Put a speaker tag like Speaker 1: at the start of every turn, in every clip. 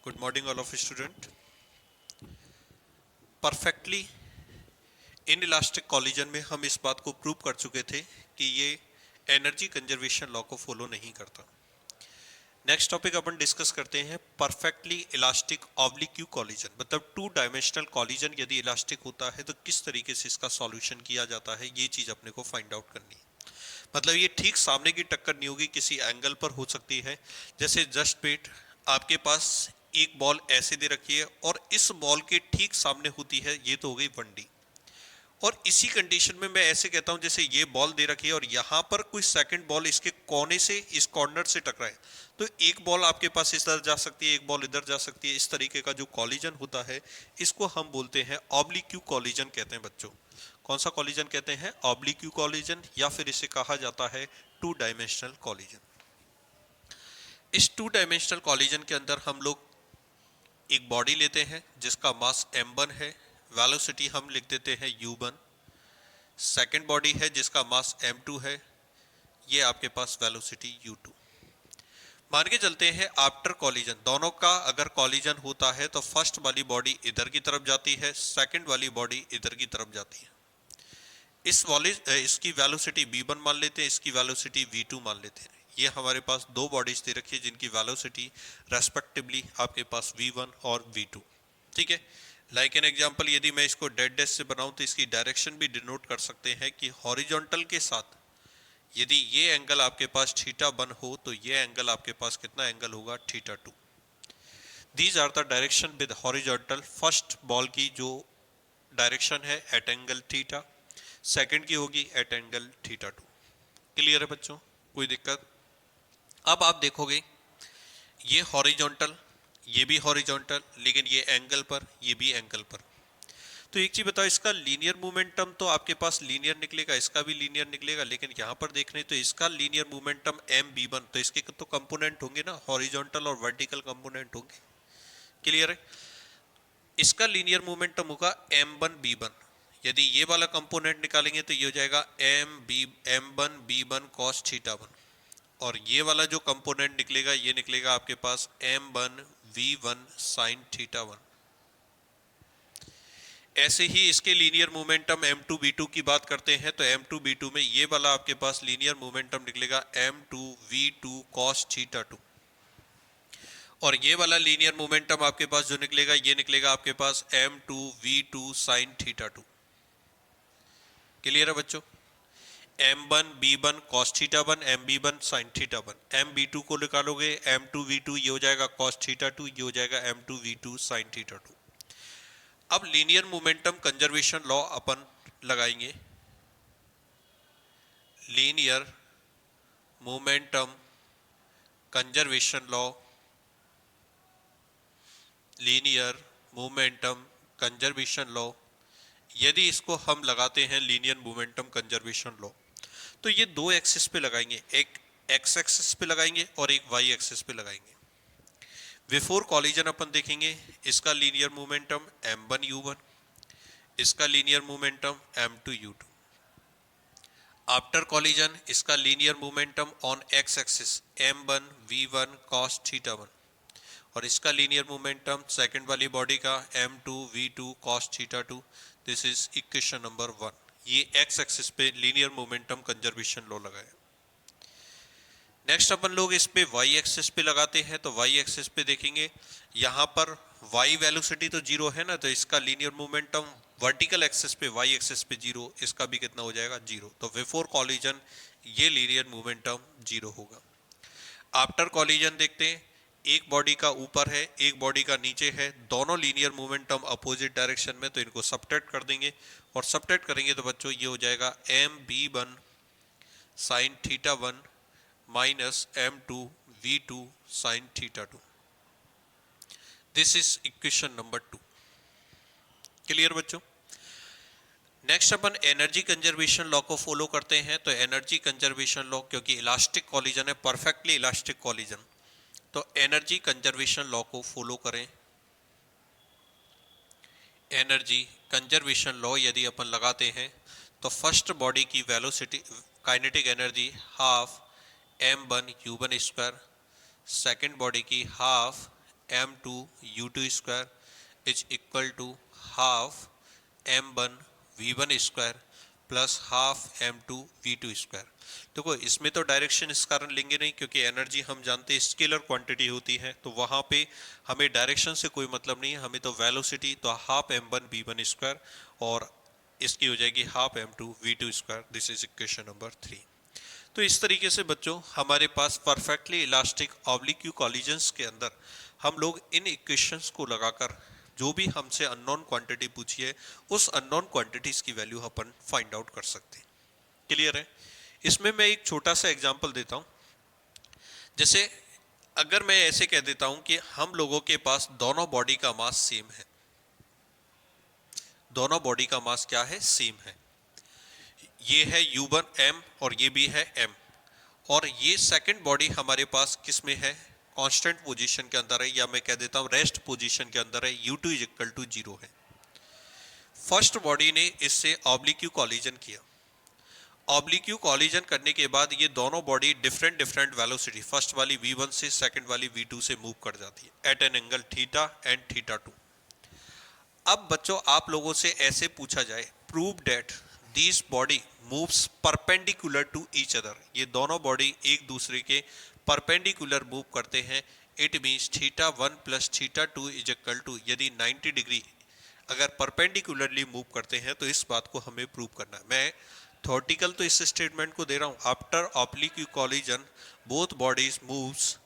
Speaker 1: Good morning all of student. Perfectly in elastic collision में हम इस बात को प्रूव कर चुके थे कि ये एनर्जी कंजर्वेशन लॉ को फॉलो नहीं करता। नेक्स्ट टॉपिक अपन डिस्कस करते हैं परफेक्टली इलास्टिक ऑब्लिक्यू कॉलिजन, मतलब टू डायमेंशनल कॉलिजन यदि इलास्टिक होता है तो किस तरीके से इसका सॉल्यूशन किया जाता है, ये चीज अपने को फाइंड आउट करनी है। मतलब ये ठीक सामने की टक्कर नहीं होगी, किसी एंगल पर हो सकती है। जैसे जस्ट वेट, आपके पास एक बॉल ऐसे दे रखी है और इस बॉल के ठीक सामने होती है, ये तो हो गई 1D। और इसी कंडीशन में मैं ऐसे कहता हूं जैसे ये बॉल दे रखी है और यहां पर कोई सेकंड बॉल इसके कोने से, इस कॉर्नर से टकराए, तो एक बॉल आपके पास इधर जा सकती है, एक बॉल इधर जा सकती है। इस तरीके का जो कॉलिजन होता है इसको हम बोलते हैं ऑब्लिक्यू कॉलिजन कहते हैं बच्चों। कौन सा कॉलिजन कहते हैं? ऑब्लिक्यू कॉलिजन, या फिर इसे कहा जाता है टू डायमेंशनल कॉलिजन। इस टू डायमेंशनल कॉलिजन के अंदर हम लोग एक बॉडी लेते हैं जिसका मास m1 है, वेलोसिटी हम लिख देते हैं u1। सेकेंड बॉडी है जिसका मास m2 है, ये आपके पास वेलोसिटी u2। मान के चलते हैं आफ्टर कॉलिजन, दोनों का अगर कॉलिजन होता है तो फर्स्ट वाली बॉडी इधर की तरफ जाती है, सेकेंड वाली बॉडी इधर की तरफ जाती है। इसकी वेलोसिटी v1 मान लेते हैं, इसकी वेलोसिटी v2 मान लेते हैं। ये हमारे पास दो बॉडीज दे रखी है जिनकी वेलोसिटी रेस्पेक्टिवली आपके पास v1 और v2। ठीक है, लाइक एन एग्जांपल, यदि मैं इसको डेड डैश से बनाऊं तो इसकी डायरेक्शन भी डिनोट कर सकते हैं कि हॉरिजॉन्टल के साथ यदि ये एंगल आपके पास θ1 हो तो ये एंगल आपके पास कितना एंगल होगा? θ2। These are the direction with horizontal. First ball की जो डायरेक्शन है एट एंगल थीटा, सेकंड की होगी एट एंगल θ2। क्लियर है बच्चों? कोई दिक्कत? अब आप देखोगे ये हॉरिजॉन्टल, ये भी हॉरिजॉन्टल, लेकिन ये एंगल पर, ये भी एंगल पर। तो एक चीज बताओ, इसका लीनियर मोमेंटम तो आपके पास लीनियर निकलेगा, इसका भी लीनियर निकलेगा, लेकिन यहां पर देख रहे तो इसका लीनियर मोमेंटम mv1, तो इसके तो कंपोनेंट होंगे ना, हॉरिजॉन्टल और वर्टिकल कंपोनेंट होंगे। क्लियर है? इसका लीनियर मोमेंटम होगा m1v1। यदि ये वाला कंपोनेंट निकालेंगे तो ये हो जाएगा m1v1 cos θ1, और ये वाला जो कंपोनेंट निकलेगा ये निकलेगा आपके पास m1v1 sin θ1। ऐसे ही इसके लीनियर मोमेंटम m2v2 की बात करते हैं तो m2v2 में ये वाला आपके पास लीनियर मोमेंटम निकलेगा m2v2 cos θ2, और ये वाला लीनियर मोमेंटम आपके पास जो निकलेगा ये निकलेगा आपके पास m2v2 sin θ2। क्लियर है बच्चों? m1b1 cos θ1, mb1 sin θ1। mb2 को निकालोगे m2v2, ये हो जाएगा cos θ2, ये हो जाएगा m2v2 sin θ2। अब लीनियर मोमेंटम कंजर्वेशन लॉ अपन लगाएंगे। Linear momentum conservation law, linear momentum conservation law, यदि इसको हम लगाते हैं लीनियर मोमेंटम कंजर्वेशन लॉ, तो ये दो एक्सिस पे लगाएंगे, एक एक्स एक्सिस पे लगाएंगे और एक वाई एक्सिस पे लगाएंगे। बिफोर कॉलिजन अपन देखेंगे इसका लीनियर मोमेंटम m1u1, इसका linear momentum m2u2। After collision इसका linear momentum on X axis m1v1 cos θ1, और इसका लीनियर मोमेंटम सेकंड वाली बॉडी का m2v2 cos θ2। This is equation number 1। ये एक्स एक्सिस पे लीनियर मोमेंटम कंजर्वेशन लॉ लगाया। Next अपन लोग इस पे वाई एक्सिस पे लगाते हैं, तो वाई एक्सिस पे देखेंगे यहाँ पर वाई वेलोसिटी तो जीरो है ना, तो इसका लीनियर मोमेंटम वर्टिकल एक्सिस पे, वाई एक्सिस पे जीरो, इसका भी कितना हो जाएगा? जीरो। तो बिफोर कॉलिजन ये लीनियर मोमेंटम जीरो होगा। आफ्टर कॉलिजन देखते हैं, एक बॉडी का ऊपर है, एक बॉडी का नीचे है, दोनों लीनियर मोमेंटम अपोजिट डायरेक्शन में, तो इनको सबट्रैक्ट कर देंगे, और सबट्रैक्ट करेंगे तो बच्चों ये हो जाएगा mb1 sin θ1 minus m2v2 sin θ2। This is equation number 2। Clear बच्चों? नेक्स्ट अपन एनर्जी कंजर्वेशन लॉ को फॉलो करते हैं। तो एनर्जी कंजर्वेशन लॉ, क्योंकि इलास्टिक कॉलिजन है, परफेक्टली इलास्टिक कॉलिजन, तो एनर्जी कंजर्वेशन लॉ को फॉलो करें। एनर्जी कंजर्वेशन लॉ यदि अपन लगाते हैं तो फर्स्ट बॉडी की velocity, kinetic energy half m1 u1 square, second body की half m2 u2 square is equal to half m1 v1 square plus half m2 v2 square. देखो इसमें तो डायरेक्शन इस कारण लेंगे नहीं, क्योंकि एनर्जी हम जानते हैं स्केलर क्वांटिटी होती है, तो वहां पे हमें डायरेक्शन से कोई मतलब नहीं है, हमें तो वेलोसिटी, तो हाफ m1 v1 स्क्वायर और इसकी हो जाएगी half m2 v2 square. This is equation number 3। तो इस तरीके से बच्चों हमारे पास परफेक्टली इलास्टिक ऑब्लिक्यू कॉलिजन्स के अंदर हम लोग इन इक्वेशंस को लगाकर जो भी हमसे अननोन क्वांटिटी पूछी है उस अननोन क्वांटिटीज की वैल्यू अपन फाइंड आउट कर सकते हैं। क्लियर है? इसमें मैं एक छोटा सा एग्जांपल देता हूं। जैसे अगर मैं ऐसे कह देता हूं कि हम लोगों के पास दोनों बॉडी का मास सेम है, दोनों बॉडी का मास क्या है? सेम है। ये है u1 m और ये भी है m, और ये सेकंड बॉडी हमारे पास किस में है? कांस्टेंट पोजीशन के अंदर है, या मैं कह देता हूं रेस्ट पोजीशन के अंदर है, u2 इज इक्वल टू 0 है। फर्स्ट बॉडी ने इससे ऑब्लिक्यू कॉलिजन किया। ऑब्लिक्यू कॉलिजन करने के बाद ये दोनों body different different velocity, first वाली v1 से सेकंड वाली v2 से मूव कर जाती है at an angle theta and theta 2। अब बच्चों आप लोगों से ऐसे पूछा जाए, prove that this body moves perpendicular to each other, ये दोनों बॉडी एक दूसरे के परपेंडिकुलर मूव करते हैं, it means theta 1 plus theta 2 is equal to, यदि 90 डिग्री अगर परपेंडिकुलरली मूव करते हैं तो इस बात को हमें प्रूव करना है। मैं थ्योरेटिकल तो इस स्टेटमेंट को दे रहा हूं, after oblique collision both bodies moves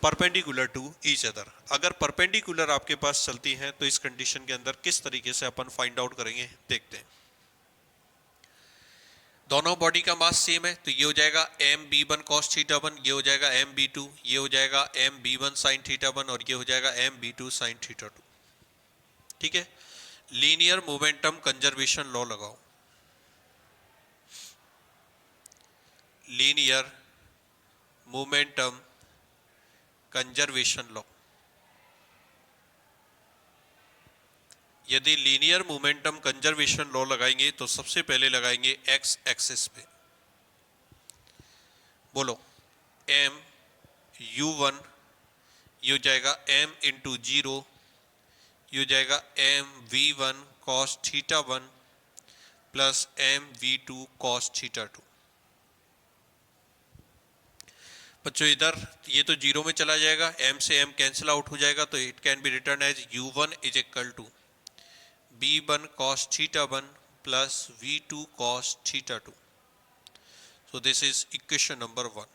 Speaker 1: perpendicular to each other. अगर परपेंडिकुलर आपके पास चलती हैं तो इस कंडीशन के अंदर किस तरीके से अपन फाइंड आउट करेंगे, देखते हैं। दोनों बॉडी का मास सेम है, तो ये हो जाएगा m b one cos theta one, ये हो जाएगा एम बी टू, ये हो जाएगा m b one sine theta one, और ये हो जाएगा m b two sine theta two. ठीक है, लीनियर मोमेंटम कंजर्वेशन लॉ लगाओ। Linear momentum conservation law. यदि लीनियर मोमेंटम कंजर्वेशन लॉ लगाएंगे तो सबसे पहले लगाएंगे एक्स एक्सिस पे। बोलो एम u1 ये हो जाएगा m इंटू 0, ये हो जाएगा m v one cos theta one plus m v two cos theta two. बच्चों इधर ये तो 0 में चला जाएगा, m से m कैंसिल आउट हो जाएगा, तो it can be written as u1 is equal to b1 cos theta 1 plus v2 cos theta 2. So this is equation number 1.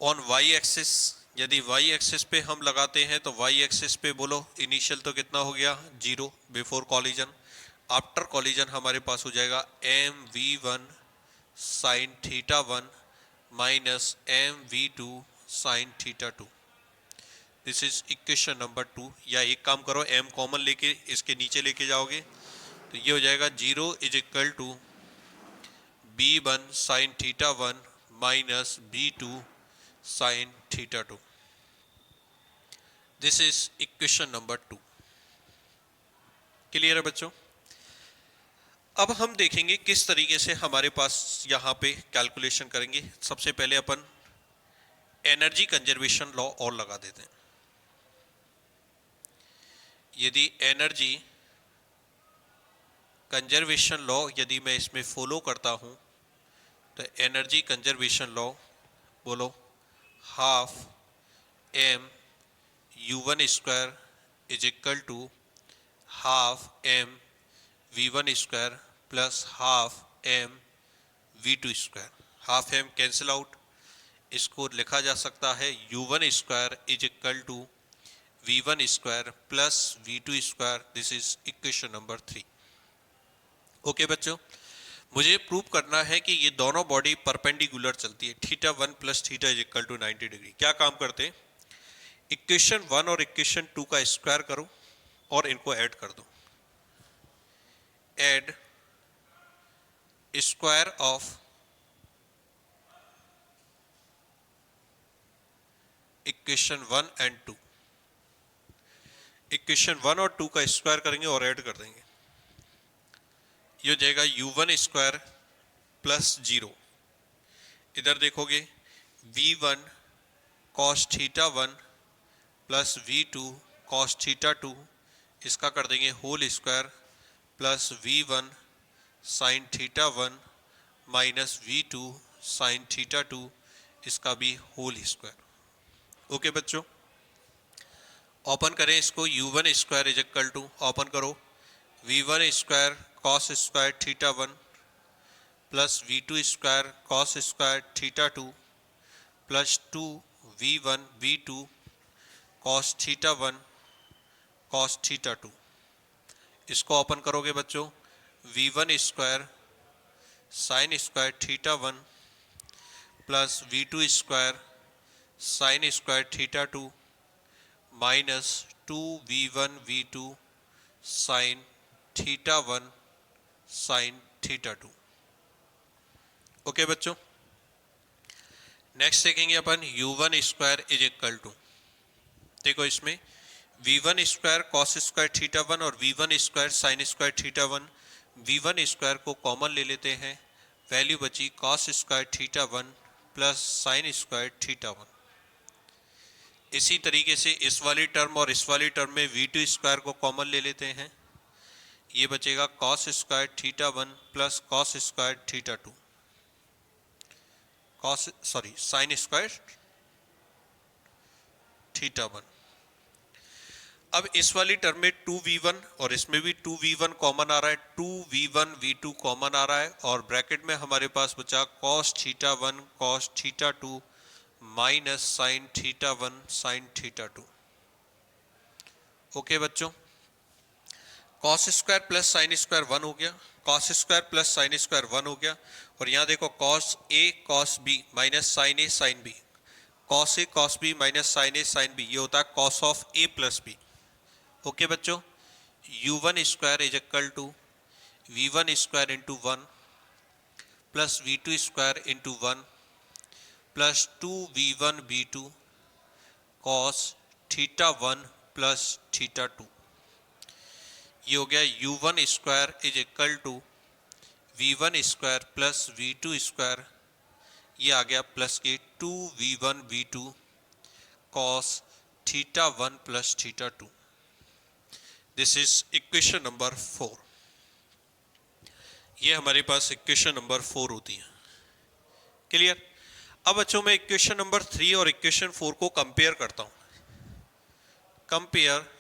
Speaker 1: On y axis, यदि y axis पे हम लगाते हैं तो y axis पे बोलो इनिशियल तो कितना हो गया 0 बिफोर कॉलिजन, आफ्टर कॉलिजन हमारे पास हो जाएगा m v one sine theta one minus m v two sine theta two. This is equation number 2। या एक काम करो, m कॉमन लेके इसके नीचे लेके जाओगे तो ये हो जाएगा 0 is equal to b one sine theta one minus b two sine theta two. This is equation number 2। Clear है बच्चों? अब हम देखेंगे किस तरीके से हमारे पास यहाँ पे कैलकुलेशन करेंगे। सबसे पहले अपन एनर्जी कंजर्वेशन लॉ और लगा देते हैं। यदि एनर्जी कंजर्वेशन लॉ यदि मैं इसमें फॉलो करता हूं तो एनर्जी कंजर्वेशन लॉ बोलो half m u1 square is equal to half m v1 square plus half m v2 square. Half m cancel out, इसको लिखा जा सकता है u1 square is equal to v1 square plus v2 square. This is equation number 3। Okay बच्चों, मुझे prove करना है कि ये दोनों बॉडी परपेंडिकुलर चलती है, theta 1 plus theta is equal to 90 degree. क्या काम करते हैं, इक्वेशन 1 और इक्वेशन 2 का स्क्वायर करो और इनको ऐड कर दो। Add square of equation 1 and 2। Equation 1 और 2 का स्क्वायर करेंगे और ऐड कर देंगे, ये हो जाएगा u1 स्क्वायर प्लस 0। इधर देखोगे v1 cos theta 1 plus V2 cos theta 2, इसका कर देंगे whole square, plus V1 sine theta 1 minus V2 sine theta 2, इसका भी होल स्क्वायर। ओके बच्चों, ओपन करें इसको, U1 square is equal to, open करो, V1 square cos square theta 1 plus V2 square cos square theta 2 plus 2V1 V2 cos theta 1 cos theta 2। इसको open करोगे बच्चों, V1 square sine square theta 1 plus V2 square sine square theta 2 minus 2V1 V2 sine theta 1 sine theta 2। Okay बच्चों, next देखेंगे अपन U1 square is equal to, देखो इसमें V1 square cos square theta 1 और V1 square sine square theta 1, V1 square को common ले लेते हैं, वैल्यू बची cos square theta 1 plus sine square theta 1। इसी तरीके से इस वाली टर्म और इस वाली टर्म में V2 स्क्वायर को कॉमन ले लेते हैं, ये बचेगा cos square theta 1 plus cos square theta 2, sign square theta 1। अब इस वाली टर्म में 2V1 और इसमें भी 2V1 कॉमन आ रहा है, 2V1 V2 कॉमन आ रहा है, और ब्रैकेट में हमारे पास बचा cos theta 1 cos theta 2 minus sine theta 1 sine theta 2। Okay बच्चों, cos square plus sine square 1 हो गया, cos square plus sine square 1 हो गया, और यहाँ देखो cos A cos B minus sine A sine B, cos A cos B minus sine A sine B, ये होता है cos of A plus B. Okay बच्चों, U1 square is equal to V1 square into 1 plus V2 square into 1 plus 2V1 V2 cos theta 1 plus theta 2। ये हो गया U1 square is equal to V1 square plus V2 square, ये आ गया plus के 2V1 V2 cos theta 1 plus theta 2। This is equation number 4। ये हमारे पास equation number 4 होती है। क्लियर? अब बच्चों मैं इक्वेशन नंबर 3 और इक्वेशन 4 को कंपेयर करता हूं। Compare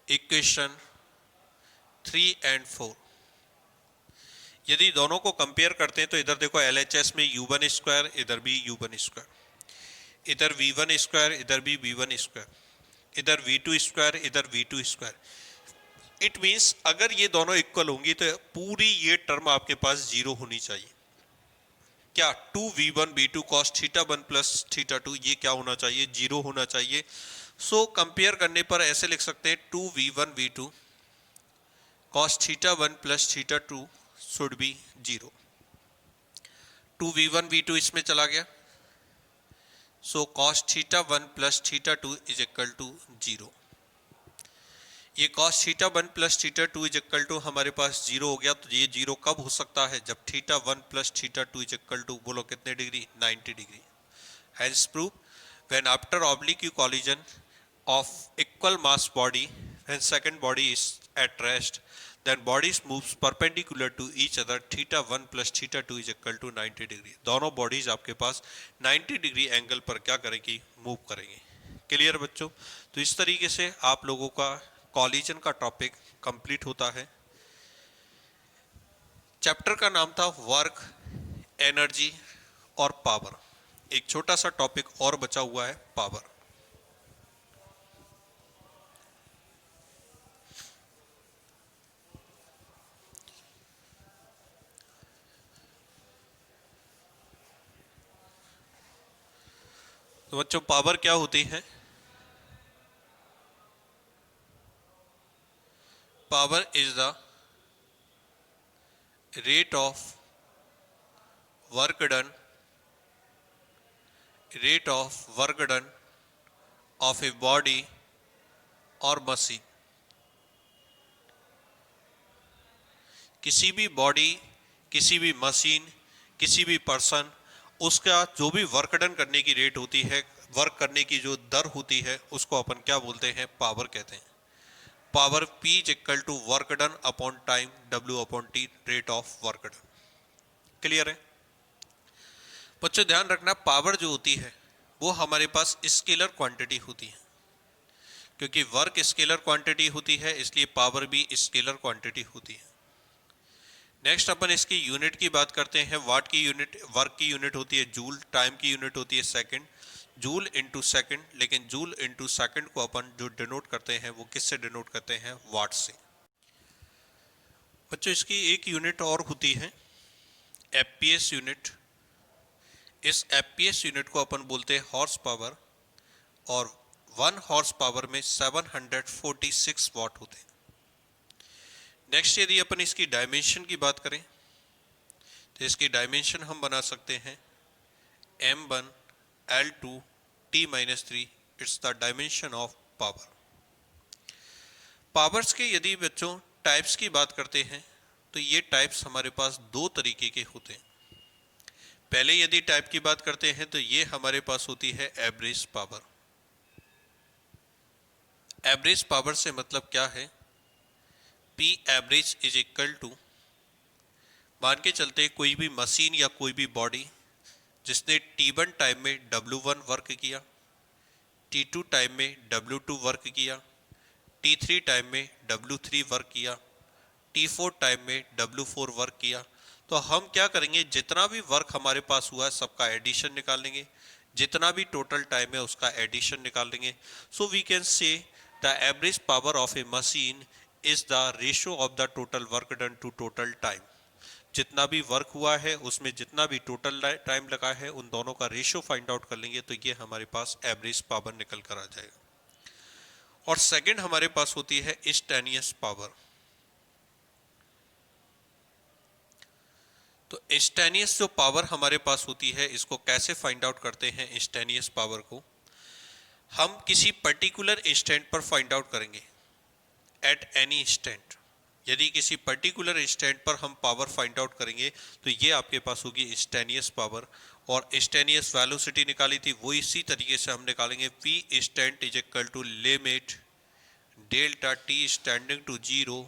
Speaker 1: equation 3 and 4। यदि दोनों को कंपेयर करते हैं तो इधर देखो LHS में U1 स्क्वायर, इधर भी U1 स्क्वायर, इधर V1 स्क्वायर, इधर भी V1 स्क्वायर, इधर V2 स्क्वायर, इधर V2 स्क्वायर। इट मींस अगर ये दोनों इक्वल होंगी तो पूरी ये टर्म आपके पास जीरो होनी चाहिए। क्या 2V1 V2 cos theta 1 plus theta 2, ये क्या होना चाहिए? जीरो होना चाहिए। सो कंपेयर करने पर ऐसे लिख सकते हैं 2V1 V2 cos theta 1 plus theta 2 should be zero. 2V1 V2 इसमें चला गया, so cos theta 1 plus theta 2 is equal to zero. ये cos theta 1 plus theta 2 is equal to हमारे पास जीरो हो गया। तो ये जीरो कब हो सकता है? जब theta 1 plus theta 2 is equal to, बोलो कितने degree? 90 degree. Hence prove when after oblique collision of equal mass body, when second body is at rest, then bodies moves perpendicular to each other, theta 1 plus theta 2 is equal to 90 degree. दोनों bodies आपके पास 90 degree angle पर क्या करेंगी? Move करेंगी। Clear बच्चों? तो इस तरीके से आप लोगों का कॉलिजन का टॉपिक कंप्लीट होता है। चैप्टर का नाम था वर्क, एनर्जी और पावर। एक छोटा सा टॉपिक और बचा हुआ है, पावर। तो बच्चों पावर क्या होती है? Power is the rate of work done, rate of work done of a body और मशीन। किसी भी बॉडी, किसी भी मशीन, किसी भी पर्सन, उसका जो भी वर्क डन करने की रेट होती है वर्क करने की जो दर होती है उसको अपन क्या बोलते हैं, पावर कहते हैं। Power P is equal to work done upon time, W upon T, rate of work done. Clear है बच्चों? ध्यान रखना, पावर जो होती है वो हमारे पास स्केलर क्वांटिटी होती है, क्योंकि वर्क स्केलर क्वांटिटी होती है इसलिए पावर भी स्केलर क्वांटिटी होती है। नेक्स्ट अपन इसकी यूनिट की बात करते हैं। वाट की यूनिट, वर्क की यूनिट होती है जूल, टाइम की यूनिट होती है सेकंड, जूल इनटू सेकंड। लेकिन जूल इनटू सेकंड को अपन जो डिनोट करते हैं वो किससे डिनोट करते हैं, वाट से। बच्चों इसकी एक यूनिट और होती है एफपीएस यूनिट। इस एफपीएस यूनिट को अपन बोलते हैं हॉर्स पावर, और 1 हॉर्स पावर में 746 वाट होते हैं। नेक्स्ट यदि अपन इसकी डायमेंशन की बात करें तो इसकी डायमेंशन हम बना सकते हैं M1 L2 T-3, it's the dimension of power. Powers के यदि बच्चों टाइप्स की बात करते हैं तो ये टाइप्स हमारे पास दो तरीके के होते हैं। पहले यदि टाइप की बात करते हैं तो ये हमारे पास होती है एवरेज पावर। एवरेज पावर से मतलब क्या है, P average is equal to, मान के चलते कोई भी मशीन या कोई भी बॉडी जिसने T1 टाइम में W1 वर्क किया, T2 टाइम में W2 वर्क किया, T3 टाइम में W3 वर्क किया, T4 टाइम में W4 वर्क किया, तो हम क्या करेंगे, जितना भी वर्क हमारे पास हुआ है सबका एडिशन निकाल लेंगे, जितना भी टोटल टाइम है उसका एडिशन निकाल लेंगे। So we can say the average power of a machine is the ratio of the total work done to total time. जितना भी वर्क हुआ है उसमें जितना भी टोटल टाइम लगा है उन दोनों का रेशियो फाइंड आउट कर लेंगे तो ये हमारे पास एवरेज पावर निकल कर आ जाएगा। और सेकंड हमारे पास होती है इंस्टेंटेनियस पावर। तो इंस्टेंटेनियस जो पावर हमारे पास होती है इसको कैसे फाइंड आउट करते हैं, इंस्टेंटेनियस पावर को हम किसी पर्टिकुलर इंस्टेंट पर फाइंड आउट करेंगे, एट एनी इंस्टेंट। यदि किसी पर्टिकुलर इंस्टेंट पर हम पावर फाइंड आउट करेंगे तो ये आपके पास होगी इंस्टेंटेनियस पावर। और इंस्टेंटेनियस वेलोसिटी निकाली थी वो इसी तरीके से हम निकालेंगे, P instant is equal to limit delta T standing to 0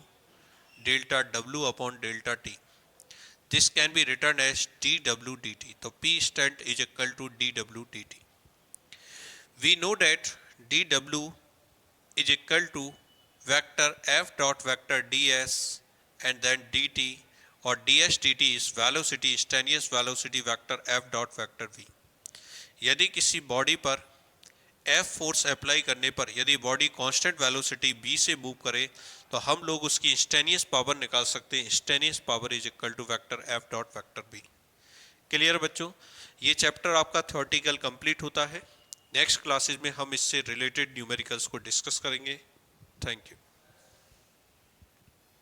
Speaker 1: delta W upon delta T। This can be written as dw dt. तो P instant is equal to dw dt. We know that dw is equal to vector f dot vector ds and then dt, और ds dt is velocity, instantaneous velocity vector f dot vector v। यदि किसी body पर F force apply करने पर यदि body constant velocity b से move करे तो हम लोग उसकी इंस्टेंटेनियस पावर निकाल सकते हैं। Instantaneous power is equal to vector F dot vector b। Clear बच्चों? ये चैप्टर आपका थ्योरेटिकल कंप्लीट होता है। नेक्स्ट क्लासेस में हम इससे रिलेटेड न्यूमेरिकल्स को डिस्कस करेंगे। Thank you.